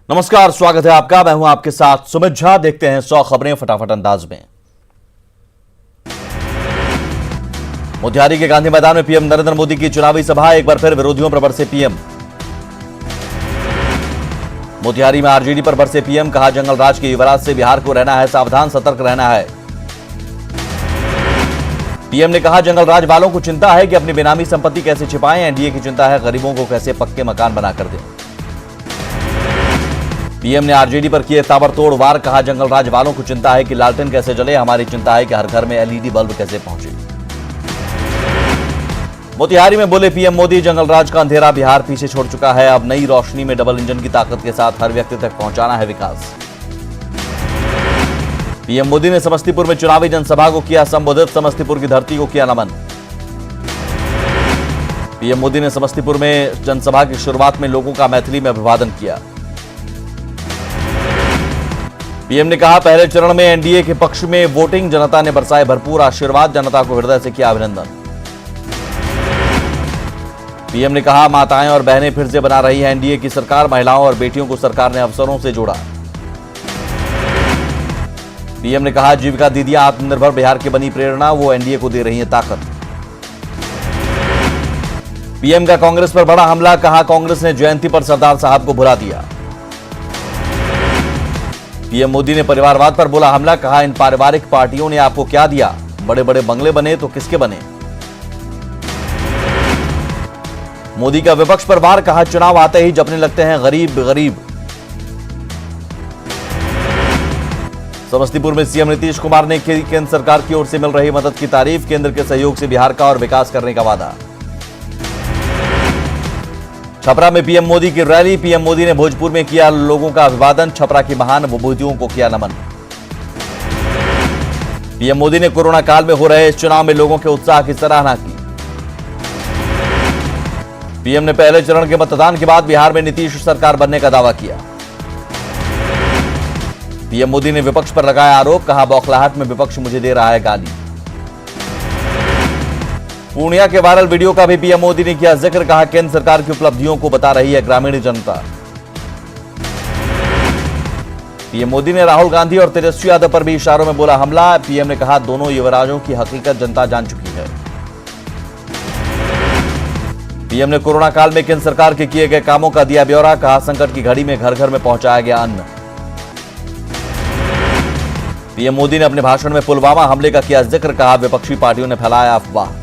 नमस्कार, स्वागत है आपका। मैं हूं आपके साथ सुमित झा। देखते हैं 100 खबरें फटाफट अंदाज में। मोतिहारी के गांधी मैदान में पीएम नरेंद्र मोदी की चुनावी सभा, एक बार फिर विरोधियों पर बरसे पीएम। मोतिहारी में आरजेडी पर बरसे पीएम, कहा जंगल राज के युवराज से बिहार को रहना है सावधान, सतर्क रहना है। पीएम ने कहा जंगल राज वालों को चिंता है कि अपनी बेनामी संपत्ति कैसे छिपाएं, एनडीए की चिंता है गरीबों को कैसे पक्के मकान बनाकर दें। पीएम ने आरजेडी पर किए ताबड़तोड़ वार, कहा जंगल राज वालों को चिंता है कि लालटेन कैसे जले, हमारी चिंता है कि हर घर में एलईडी बल्ब कैसे पहुंचे। मोतिहारी में बोले पीएम मोदी, जंगल राज का अंधेरा बिहार पीछे छोड़ चुका है, अब नई रोशनी में डबल इंजन की ताकत के साथ हर व्यक्ति तक पहुंचाना है विकास। पीएम मोदी ने समस्तीपुर में चुनावी जनसभा को किया संबोधित, समस्तीपुर की धरती को किया नमन। पीएम मोदी ने समस्तीपुर में जनसभा की शुरुआत में लोगों का मैथिली में अभिवादन किया। पीएम ने कहा पहले चरण में एनडीए के पक्ष में वोटिंग, जनता ने बरसाए भरपूर आशीर्वाद, जनता को हृदय से किया अभिनंदन। पीएम ने कहा माताएं और बहनें फिर से बना रही है एनडीए की सरकार, महिलाओं और बेटियों को सरकार ने अवसरों से जोड़ा। पीएम ने कहा जीविका दीदियां आत्मनिर्भर बिहार की बनी प्रेरणा, वो एनडीए को दे रही है ताकत। पीएम का कांग्रेस पर बड़ा हमला, कहा कांग्रेस ने जयंती पर सरदार साहब को भुला दिया। पीएम मोदी ने परिवारवाद पर बोला हमला, कहा इन पारिवारिक पार्टियों ने आपको क्या दिया, बड़े बड़े बंगले बने तो किसके बने। मोदी का विपक्ष पर वार, कहा चुनाव आते ही जपने लगते हैं गरीब गरीब। समस्तीपुर में सीएम नीतीश कुमार ने केंद्र सरकार की ओर से मिल रही मदद की तारीफ, केंद्र के सहयोग से बिहार का और विकास करने का वादा। छपरा में पीएम मोदी की रैली, पीएम मोदी ने भोजपुर में किया लोगों का अभिवादन, छपरा की महान विभूतियों को किया नमन। पीएम मोदी ने कोरोना काल में हो रहे इस चुनाव में लोगों के उत्साह की सराहना की। पीएम ने पहले चरण के मतदान के बाद बिहार में नीतीश सरकार बनने का दावा किया। पीएम मोदी ने विपक्ष पर लगाया आरोप, कहा बौखलाहट में विपक्ष मुझे दे रहा है गाली। पूर्णिया के वायरल वीडियो का भी पीएम मोदी ने किया जिक्र, कहा केंद्र सरकार की उपलब्धियों को बता रही है ग्रामीण जनता। पीएम मोदी ने राहुल गांधी और तेजस्वी यादव पर भी इशारों में बोला हमला, पीएम ने कहा दोनों युवराजों की हकीकत जनता जान चुकी है। पीएम ने कोरोना काल में केंद्र सरकार के किए गए कामों का दिया ब्यौरा, कहा संकट की घड़ी में घर घर में पहुंचाया गया अन्न। पीएम मोदी ने अपने भाषण में पुलवामा हमले का किया जिक्र, कहा विपक्षी पार्टियों ने फैलाया अफवाह।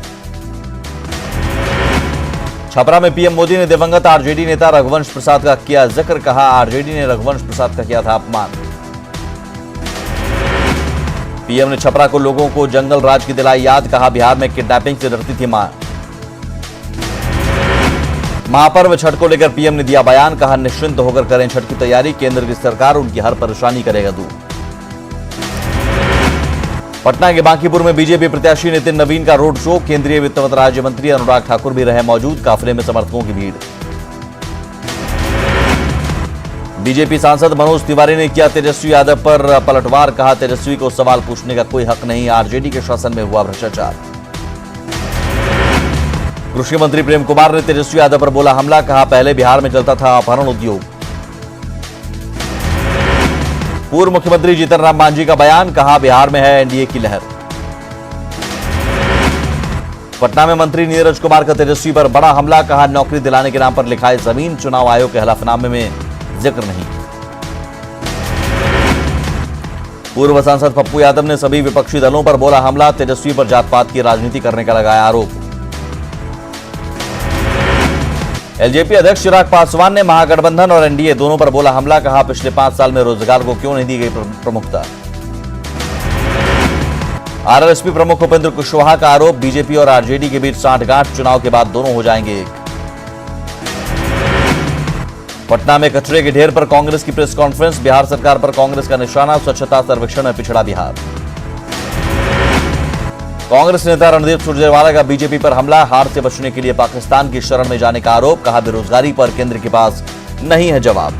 छपरा में पीएम मोदी ने दिवंगत आरजेडी नेता रघुवंश प्रसाद का किया जिक्र, कहा आरजेडी ने रघुवंश प्रसाद का किया था अपमान। पीएम ने छपरा को लोगों को जंगल राज की दिलाई याद, कहा बिहार में किडनैपिंग से डरती थी मां। महापर्व छठ को लेकर पीएम ने दिया बयान, कहा निश्चिंत होकर करें छठ की तैयारी, केंद्र की सरकार उनकी हर परेशानी करेगा दूर। पटना के बांकीपुर में बीजेपी प्रत्याशी नितिन नवीन का रोड शो, केंद्रीय वित्त राज्य मंत्री अनुराग ठाकुर भी रहे मौजूद, काफिले में समर्थकों की भीड़। बीजेपी सांसद मनोज तिवारी ने किया तेजस्वी यादव पर पलटवार, कहा तेजस्वी को सवाल पूछने का कोई हक नहीं, आरजेडी के शासन में हुआ भ्रष्टाचार। कृषि मंत्री प्रेम कुमार ने तेजस्वी यादव पर बोला हमला, कहा पहले बिहार में चलता था अपहरण उद्योग। पूर्व मुख्यमंत्री जीतन राम मांझी का बयान, कहा बिहार में है एनडीए की लहर। पटना में मंत्री नीरज कुमार का तेजस्वी पर बड़ा हमला, कहा नौकरी दिलाने के नाम पर लिखाई जमीन, चुनाव आयोग के हलफनामे में जिक्र नहीं। पूर्व सांसद पप्पू यादव ने सभी विपक्षी दलों पर बोला हमला, तेजस्वी पर जात पात की राजनीति करने का लगाया आरोप। एलजेपी अध्यक्ष चिराग पासवान ने महागठबंधन और एनडीए दोनों पर बोला हमला, कहा पिछले 5 साल में रोजगार को क्यों नहीं दी गई प्रमुखता। आरएलएसपी प्रमुख उपेंद्र कुशवाहा का आरोप, बीजेपी और आरजेडी के बीच सांठगांठ, चुनाव के बाद दोनों हो जाएंगे एक। पटना में कचरे के ढेर पर कांग्रेस की प्रेस कॉन्फ्रेंस, बिहार सरकार पर कांग्रेस का निशाना, स्वच्छता सर्वेक्षण में पिछड़ा बिहार। कांग्रेस नेता रणदीप सुरजेवाला का बीजेपी पर हमला, हार से बचने के लिए पाकिस्तान की शरण में जाने का आरोप, कहा बेरोजगारी पर केंद्र के पास नहीं है जवाब।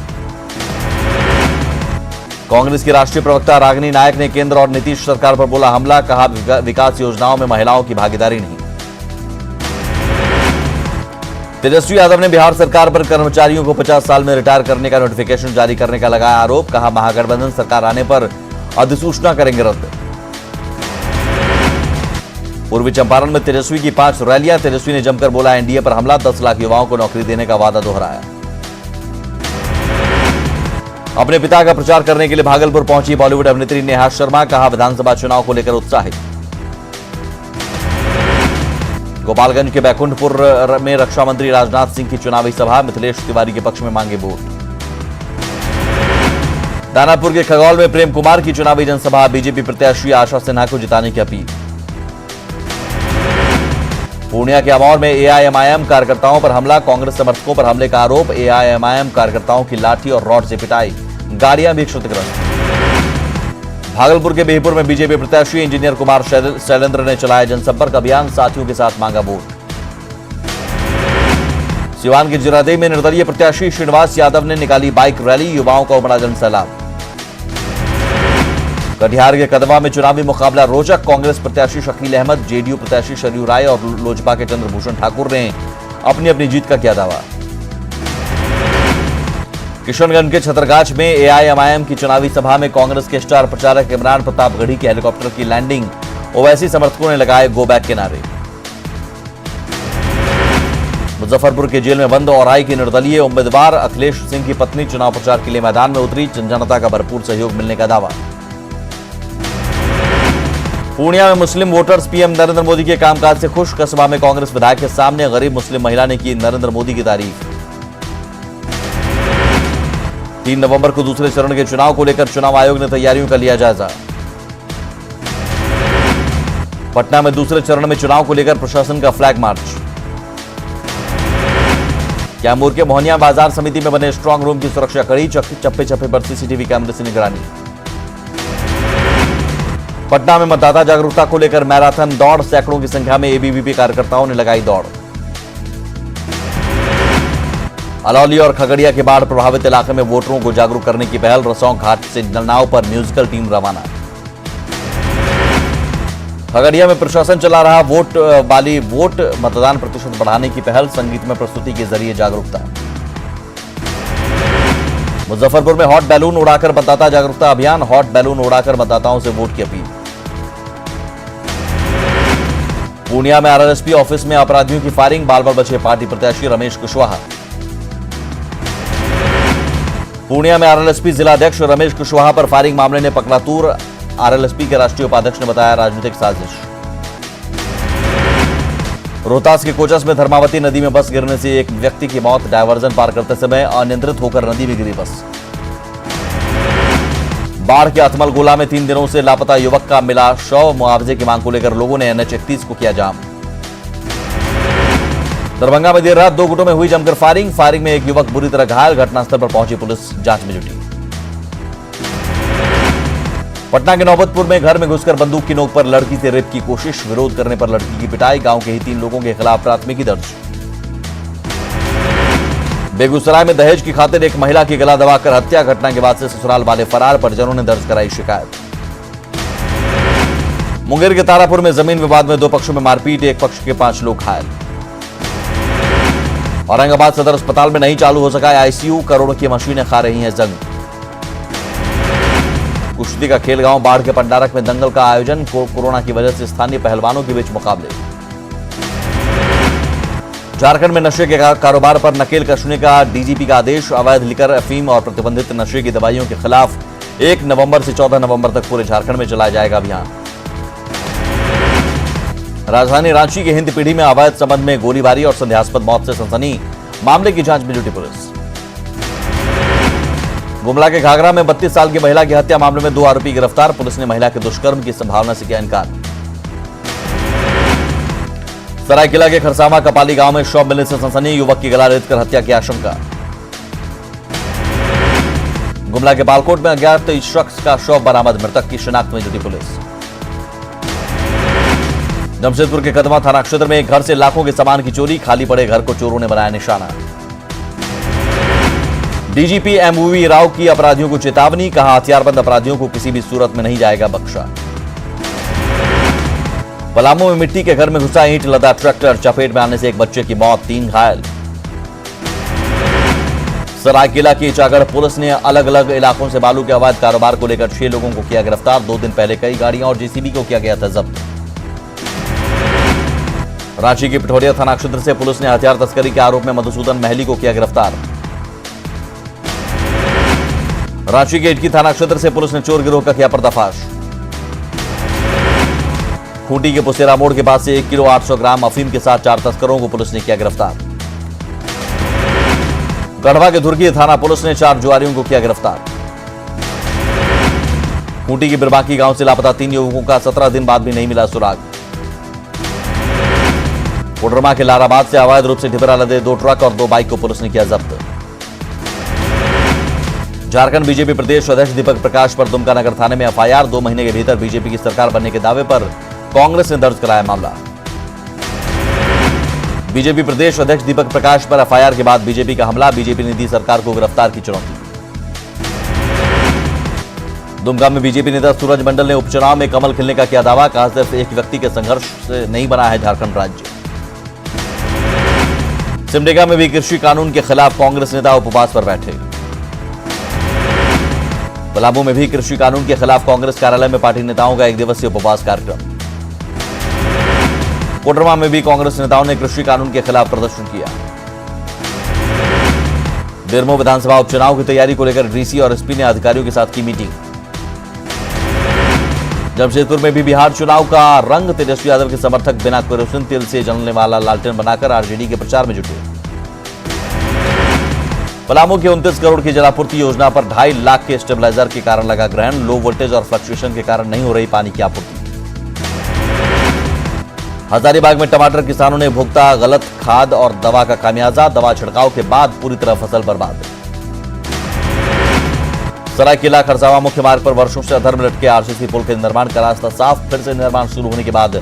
कांग्रेस की राष्ट्रीय प्रवक्ता रागिनी नायक ने केंद्र और नीतीश सरकार पर बोला हमला, कहा विकास योजनाओं में महिलाओं की भागीदारी नहीं। तेजस्वी यादव ने बिहार सरकार पर कर्मचारियों को 50 साल में रिटायर करने का नोटिफिकेशन जारी करने का लगाया आरोप। कहा, महागठबंधन सरकार आने पर अधिसूचना करेंगे रद्द। पूर्वी चंपारण में तेजस्वी की 5 रैलियां। तेजस्वी ने जमकर बोला एनडीए पर हमला, 10 लाख युवाओं को नौकरी देने का वादा दोहराया। अपने पिता का प्रचार करने के लिए भागलपुर पहुंची बॉलीवुड अभिनेत्री नेहा शर्मा। कहा, विधानसभा चुनाव को लेकर उत्साहित। गोपालगंज के बैकुंठपुर में रक्षा मंत्री राजनाथ सिंह की चुनावी सभा। मिथिलेश तिवारी के पक्ष में मांगे वोट। दानापुर के खगौल में प्रेम कुमार की चुनावी जनसभा। बीजेपी प्रत्याशी आशा सिन्हा को जिताने की अपील। पूर्णिया के अमौर में एआईएमआईएम कार्यकर्ताओं पर हमला। कांग्रेस समर्थकों पर हमले का आरोप। एआईएमआईएम कार्यकर्ताओं की लाठी और रॉड से पिटाई, गाड़ियां भी क्षतिग्रस्त। भागलपुर के बिहपुर में बीजेपी प्रत्याशी इंजीनियर कुमार शैलेंद्र ने चलाया जनसंपर्क अभियान। साथियों के साथ मांगा वोट। सिवान के जिरादेई में निर्दलीय प्रत्याशी श्रीनिवास यादव ने निकाली बाइक रैली। युवाओं का उमड़ा जनसैलाब। कटिहार के कदवा में चुनावी मुकाबला रोचक। कांग्रेस प्रत्याशी शकील अहमद, जेडीयू प्रत्याशी सरयू राय और लोजपा के चंद्रभूषण ठाकुर ने अपनी अपनी जीत का किया दावा। किशनगंज के छतरगाछ में एआईएमआईएम की चुनावी सभा में कांग्रेस के स्टार प्रचारक इमरान प्रतापगढ़ी के हेलीकॉप्टर की लैंडिंग। ओवैसी समर्थकों ने लगाए गो बैक के नारे। मुजफ्फरपुर के जेल में बंद औराई की निर्दलीय उम्मीदवार अखिलेश सिंह की पत्नी चुनाव प्रचार के लिए मैदान में उतरी। जनता का भरपूर सहयोग मिलने का दावा। पूर्णिया में मुस्लिम वोटर्स पीएम नरेंद्र मोदी के कामकाज से खुश। कस्बा में कांग्रेस विधायक के सामने गरीब मुस्लिम महिला ने की नरेंद्र मोदी की तारीफ। 3 नवंबर को दूसरे चरण के चुनाव को लेकर चुनाव आयोग ने तैयारियों का लिया जायजा। पटना में दूसरे चरण में चुनाव को लेकर प्रशासन का फ्लैग मार्च। कैमूर के मोहनिया बाजार समिति में बने स्ट्रांग रूम की सुरक्षा कड़ी। चप्पे चप्पे पर सीसीटीवी कैमरे से निगरानी। पटना में मतदाता जागरूकता को लेकर मैराथन दौड़। सैकड़ों की संख्या में एबीवीपी कार्यकर्ताओं ने लगाई दौड़। अलौली और खगड़िया के बाढ़ प्रभावित इलाके में वोटरों को जागरूक करने की पहल। रसौं घाट से नाव पर म्यूजिकल टीम रवाना। खगड़िया में प्रशासन चला रहा वोट वाली वोट मतदान प्रतिशत बढ़ाने की पहल। संगीत में प्रस्तुति के जरिए जागरूकता। मुजफ्फरपुर में हॉट बैलून उड़ाकर मतदाता जागरूकता अभियान। हॉट बैलून उड़ाकर मतदाताओं से वोट की अपील। पूर्णिया में आरएलएसपी ऑफिस में अपराधियों की फायरिंग। बाल बाल बचे पार्टी प्रत्याशी रमेश कुशवाहा। पूर्णिया में आरएलएसपी जिलाध्यक्ष रमेश कुशवाहा पर फायरिंग मामले ने पकड़ा तूर। आरएलएसपी के राष्ट्रीय उपाध्यक्ष ने बताया राजनीतिक साजिश। रोहतास के कोचस में धर्मावती नदी में बस गिरने से एक व्यक्ति की मौत। डायवर्जन पार करते समय अनियंत्रित होकर नदी में गिरी बस। बाढ़ के अथमल गोला में 3 दिनों से लापता युवक का मिला शव। मुआवजे की मांग को लेकर लोगों ने NH-31 को किया जाम। दरभंगा में देर रात 2 गुटों में हुई जमकर फायरिंग में एक युवक बुरी तरह घायल। घटनास्थल पर पहुंची पुलिस जांच में जुटी। पटना के नौबतपुर में घर में घुसकर बंदूक की नोक पर लड़की से रेप की कोशिश। विरोध करने पर लड़की की पिटाई। गांव के ही 3 लोगों के खिलाफ प्राथमिकी दर्ज। बेगूसराय में दहेज की खातिर एक महिला की गला दबाकर हत्या। घटना के बाद से ससुराल वाले फरार। परिजनों ने दर्ज कराई शिकायत। मुंगेर के तारापुर में जमीन विवाद में 2 पक्षों में मारपीट। एक पक्ष के 5 लोग घायल। औरंगाबाद सदर अस्पताल में नहीं चालू हो सका आईसीयू। करोड़ों की मशीनें खा रही हैं जंग। कुश्ती का खेल गांव बाढ़ के पंडारक में दंगल का आयोजन। कोरोना की वजह से स्थानीय पहलवानों के बीच मुकाबले। झारखंड में नशे के कारोबार पर नकेल कसने का डीजीपी का आदेश। अवैध लिकर, अफीम और प्रतिबंधित नशे की दवाइयों के खिलाफ 1 नवंबर से 14 नवंबर तक पूरे झारखंड में चलाया जाएगा अभियान। राजधानी रांची के हिंद पीढ़ी में अवैध संबंध में गोलीबारी और संदेहास्पद मौत से सनसनी। मामले की जांच में जुटी पुलिस। गुमला के घाघरा में 32 साल की महिला की हत्या मामले में 2 आरोपी गिरफ्तार। पुलिस ने महिला के दुष्कर्म की संभावना से किया इनकार। सरायकेला के खरसावा कपाली गांव में शव मिलने से सनसनी। युवक की गला रेतकर हत्या की आशंका। गुमला के बालकोट में अज्ञात शख्स का शव बरामद। मृतक की शिनाख्त में जुटी पुलिस। जमशेदपुर के कदवा थाना क्षेत्र में एक घर से लाखों के सामान की चोरी। खाली पड़े घर को चोरों ने बनाया निशाना। डीजीपी एमवी राव की अपराधियों को चेतावनी। कहा, हथियारबंद अपराधियों को किसी भी सूरत में नहीं जाएगा बख्शा। पलामू में मिट्टी के घर में घुसा ईंट लदा ट्रैक्टर। चपेट में आने से एक बच्चे की मौत, 3 घायल। सरायकेला की चागड़ पुलिस ने अलग अलग इलाकों से बालू के अवैध कारोबार को लेकर 6 लोगों को किया गिरफ्तार। 2 दिन पहले कई गाड़ियां और जेसीबी को किया गया था जब्त। रांची के पिठौरिया थाना क्षेत्र से पुलिस ने हथियार तस्करी के आरोप में मधुसूदन महली को किया गिरफ्तार। रांची के इटकी थाना क्षेत्र से पुलिस ने चोर गिरोह का किया पर्दाफाश। खूंटी के पुसेरा मोड़ के पास से 1 किलो 800 ग्राम अफीम के साथ 4 तस्करों को पुलिस ने किया गिरफ्तार। गढ़वा के धुर्गी थाना पुलिस ने 4 जुआरियों को किया गिरफ्तार। खूंटी के बिरबाकी गांव से लापता 3 युवकों का 17 दिन बाद भी नहीं मिला सुराग। कोडरमा के लाराबाद से अवैध रूप से ढिबरा लदे 2 ट्रक और 2 बाइक को पुलिस ने किया जब्त। झारखंड बीजेपी प्रदेश अध्यक्ष दीपक प्रकाश पर दुमका नगर थाने में एफआईआर। 2 महीने के भीतर बीजेपी की सरकार बनने के दावे पर कांग्रेस ने दर्ज कराया मामला। बीजेपी प्रदेश अध्यक्ष दीपक प्रकाश पर एफआईआर के बाद बीजेपी का हमला। बीजेपी ने दी सरकार को गिरफ्तार की चुनौती। दुमका में बीजेपी नेता सूरज मंडल ने उपचुनाव में कमल खिलने का किया दावा। कहा सिर्फ एक व्यक्ति के संघर्ष से नहीं बना है झारखंड राज्य। सिमडेगा में भी कृषि कानून के खिलाफ कांग्रेस नेता उपवास पर बैठे। पलामू में भी कृषि कानून के खिलाफ कांग्रेस कार्यालय में पार्टी नेताओं का 1 दिवसीय उपवास कार्यक्रम। कोडरमा में भी कांग्रेस नेताओं ने कृषि कानून के खिलाफ प्रदर्शन किया। बेरमो विधानसभा उपचुनाव की तैयारी को लेकर डीसी और एसपी ने अधिकारियों के साथ की मीटिंग। जमशेदपुर में भी बिहार चुनाव का रंग। तेजस्वी यादव के समर्थक बिना केरोसिन तेल से जलने वाला लालटेन बनाकर आरजेडी के प्रचार में जुटे। पलामू की 29 करोड़ की जलापूर्ति योजना पर 2.5 लाख के स्टेबलाइजर के कारण लगा ग्रहण। लो वोल्टेज और फ्लक्चुएशन के कारण नहीं हो रही पानी की आपूर्ति। हजारीबाग में टमाटर किसानों ने भुगता गलत खाद और दवा का खामियाजा। दवा छिड़काव के बाद पूरी तरह फसल बर्बाद। सरायकेला खरसावां मुख्य मार्ग पर वर्षों से अधर में लटके आरसीसी पुल के निर्माण का रास्ता साफ। फिर से निर्माण शुरू होने के बाद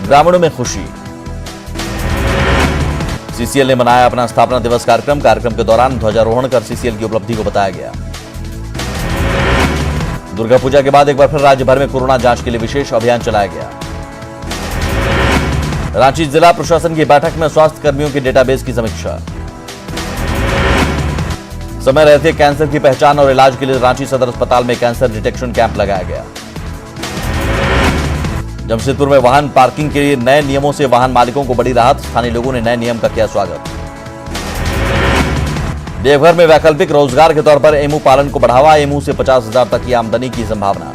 ग्रामीणों में खुशी। सीसीएल ने मनाया अपना स्थापना दिवस कार्यक्रम। कार्यक्रम के दौरान ध्वजारोहण कर सीसीएल की उपलब्धि को बताया गया। दुर्गा पूजा के बाद एक बार फिर राज्य भर में कोरोना जांच के लिए विशेष अभियान चलाया गया। रांची जिला प्रशासन की बैठक में स्वास्थ्य कर्मियों के डेटाबेस की समीक्षा। समय रहते कैंसर की पहचान और इलाज के लिए रांची सदर अस्पताल में कैंसर डिटेक्शन कैंप लगाया गया। जमशेदपुर में वाहन पार्किंग के लिए नए नियमों से वाहन मालिकों को बड़ी राहत। स्थानीय लोगों ने नए नियम का किया स्वागत। देवघर में वैकल्पिक रोजगार के तौर पर एमू पालन को बढ़ावा। एमू से 50,000 तक की आमदनी की संभावना।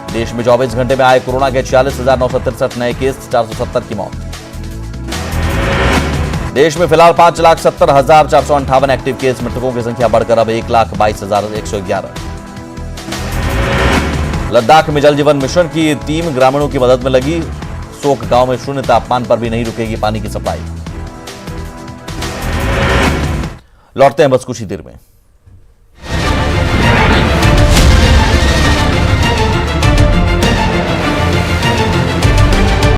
देश में 24 घंटे में आए कोरोना के 46,963 नए केस। 470 की मौत। देश में फिलहाल 5,70,458 एक्टिव केस। मृतकों की संख्या बढ़कर अब 1,22,111। लद्दाख में जल जीवन मिशन की टीम ग्रामीणों की मदद में लगी। सोक गांव में 0 तापमान पर भी नहीं रुकेगी पानी की सप्लाई। लौटते हैं बस कुछ ही देर में।